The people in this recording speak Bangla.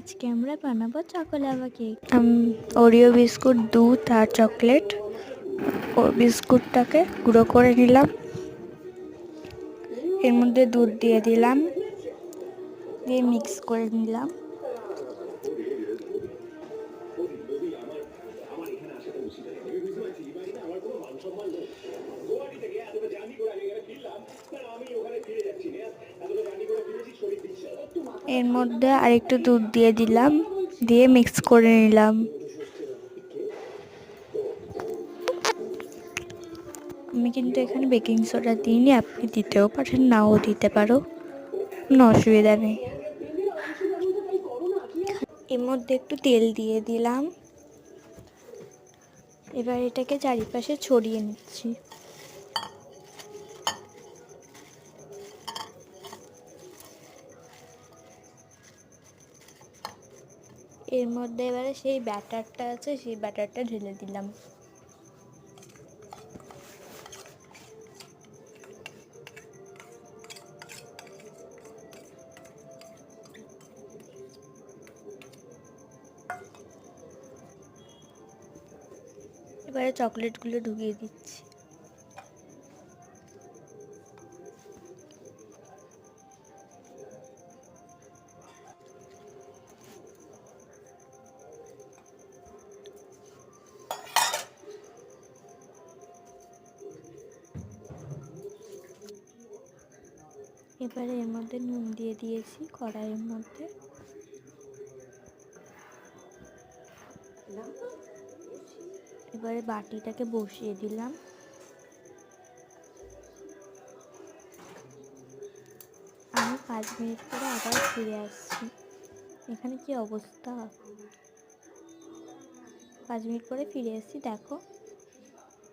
আজকে আমরা বানাবো চকোলাভা কেক। ওরিও বিস্কুট, দুধ আর চকলেট বিস্কুটটাকে গুঁড়ো করে নিলাম। এর মধ্যে দুধ দিয়ে দিলাম, দিয়ে মিক্স করে নিলাম। এর মধ্যে আরেকটু দুধ দিয়ে দিলাম, দিয়ে মিক্স করে নিলাম। আমি কিন্তু এখানে বেকিং সোডা দিইনি, আপনি দিতেও পারেন, নাও দিতে পারো, কোনো অসুবিধা নেই। এর মধ্যে একটু তেল দিয়ে দিলাম। এবার এটাকে চারিপাশে ছড়িয়ে নিচ্ছি। এর মধ্যে এবারে সেই ব্যাটারটা আছে, সেই ব্যাটারটা ঢেলে দিলাম। এবারে চকলেটগুলো ঢুকিয়ে দিচ্ছি। এবারে এর মধ্যে নুন দিয়ে দিয়েছি কড়াইয়ের মধ্যে। এবারে বাটিটাকে বসিয়ে দিলাম। আমি 5 মিনিট পরে আবার ফিরে আসছি। এখানে কি অবস্থা! 5 মিনিট পরে ফিরে এসেছি, দেখো।